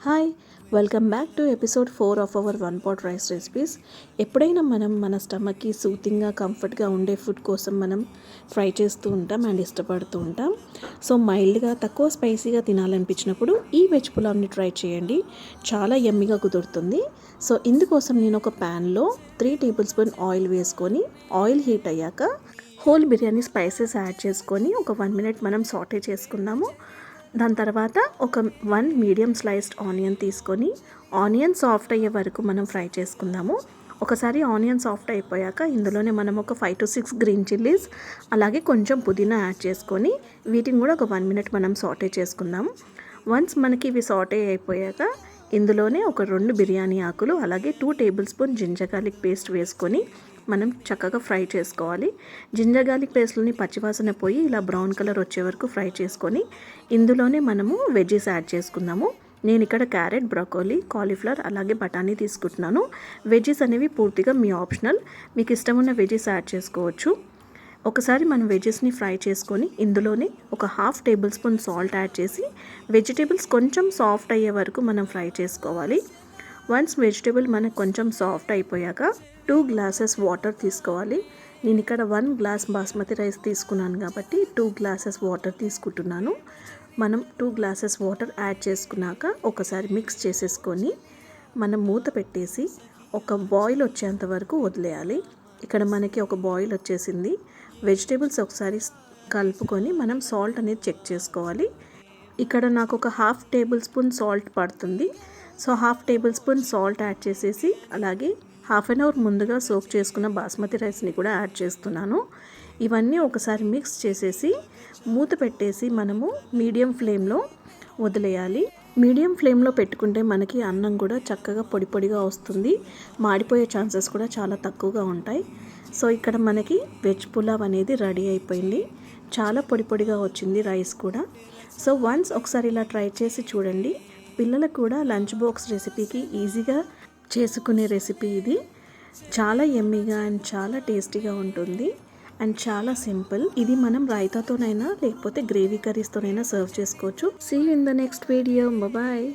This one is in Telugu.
Hi, welcome back to episode 4 of our one pot rice recipes. ఎప్పుడైనా మనం మన స్టమక్కి సూతింగ్గా కంఫర్ట్గా ఉండే ఫుడ్ కోసం మనం ఫ్రై చేస్తూ ఉంటాం అండ్ ఇష్టపడుతూ ఉంటాం. సో మైల్డ్గా తక్కువ స్పైసీగా తినాలనిపించినప్పుడు ఈ వెజ్ పులావ్ని ట్రై చేయండి. చాలా యమ్మీగా కుదురుతుంది. సో ఇందుకోసం నేను ఒక ప్యాన్లో 3 టేబుల్ స్పూన్ ఆయిల్ వేసుకొని ఆయిల్ హీట్ అయ్యాక హోల్ బిర్యానీ స్పైసెస్ యాడ్ చేసుకొని ఒక 1 మినిట్ మనం సాటే చేసుకుందాము. దాని తర్వాత ఒక 1 మీడియం స్లైస్డ్ ఆనియన్ తీసుకొని ఆనియన్ సాఫ్ట్ అయ్యే వరకు మనం ఫ్రై చేసుకుందాము. ఒకసారి ఆనియన్ సాఫ్ట్ అయిపోయాక ఇందులోనే మనం ఒక 5 to 6 గ్రీన్ చిల్లీస్ అలాగే కొంచెం పుదీనా యాడ్ చేసుకొని వీటిని కూడా ఒక 1 మినిట్ మనం సాటే చేసుకుందాం. వన్స్ మనకి ఇవి సాటే అయిపోయాక ఇందులోనే ఒక 2 బిర్యానీ ఆకులు అలాగే 2 tablespoon ginger garlic paste వేసుకొని మనం చక్కగా ఫ్రై చేసుకోవాలి. జింజర్ గార్లిక్ పేస్ట్లోని పచ్చివాసన పోయి ఇలా బ్రౌన్ కలర్ వచ్చే వరకు ఫ్రై చేసుకొని ఇందులోనే మనము వెజ్జెస్ యాడ్ చేసుకుందాము. నేను ఇక్కడ క్యారెట్, బ్రోకోలీ, కాలీఫ్లవర్ అలాగే బఠానీ తీసుకుంటున్నాను. వెజ్జెస్ అనేవి పూర్తిగా మీ ఆప్షనల్, మీకు ఇష్టం ఉన్న వెజ్జెస్ యాడ్ చేసుకోవచ్చు. ఒకసారి మనం వెజ్జెస్ని ఫ్రై చేసుకొని ఇందులోనే ఒక 1/2 టేబుల్ స్పూన్ సాల్ట్ యాడ్ చేసి వెజిటేబుల్స్ కొంచెం సాఫ్ట్ అయ్యే వరకు మనం ఫ్రై చేసుకోవాలి. వన్స్ వెజిటేబుల్ మనకు కొంచెం సాఫ్ట్ అయిపోయాక 2 గ్లాసెస్ వాటర్ తీసుకోవాలి. నేను ఇక్కడ 1 గ్లాస్ బాస్మతి రైస్ తీసుకున్నాను కాబట్టి 2 గ్లాసెస్ వాటర్ తీసుకుంటున్నాను. మనం 2 గ్లాసెస్ వాటర్ యాడ్ చేసుకున్నాక ఒకసారి మిక్స్ చేసేసుకొని మనం మూత పెట్టేసి ఒక బాయిల్ వచ్చేంత వరకు వదిలేయాలి. ఇక్కడ మనకి ఒక బాయిల్ వచ్చేసింది. వెజిటేబుల్స్ ఒకసారి కలుపుకొని మనం సాల్ట్ అనేది చెక్ చేసుకోవాలి. ఇక్కడ నాకు ఒక 1/2 టేబుల్ స్పూన్ సాల్ట్ పడుతుంది. So 1/2 table spoon salt add చేసేసి అలాగే 1/2 అన్ అవర్ ముందుగా సోక్ చేసుకున్న బాస్మతి రైస్ని కూడా యాడ్ చేస్తున్నాను. ఇవన్నీ ఒకసారి మిక్స్ చేసేసి మూత పెట్టేసి మనము మీడియం ఫ్లేమ్లో వదిలేయాలి. మీడియం ఫ్లేమ్లో పెట్టుకుంటే మనకి అన్నం కూడా చక్కగా పొడి పొడిగా వస్తుంది. మాడిపోయే ఛాన్సెస్ కూడా చాలా తక్కువగా ఉంటాయి. సో ఇక్కడ మనకి వెజ్ పులావ్ అనేది రెడీ అయిపోయింది. చాలా పొడి పొడిగా వచ్చింది రైస్ కూడా. సో వన్స్ ఒకసారి ఇలా ట్రై చేసి చూడండి. పిల్లలకు కూడా లంచ్ బాక్స్ రెసిపీకి ఈజీగా చేసుకునే రెసిపీ ఇది. చాలా యమ్మీగా అండ్ చాలా టేస్టీగా ఉంటుంది అండ్ చాలా సింపుల్. ఇది మనం రైతాతోనైనా లేకపోతే గ్రేవీ కర్రీస్తోనైనా సర్వ్ చేసుకోవచ్చు. See you in the next video. Bye.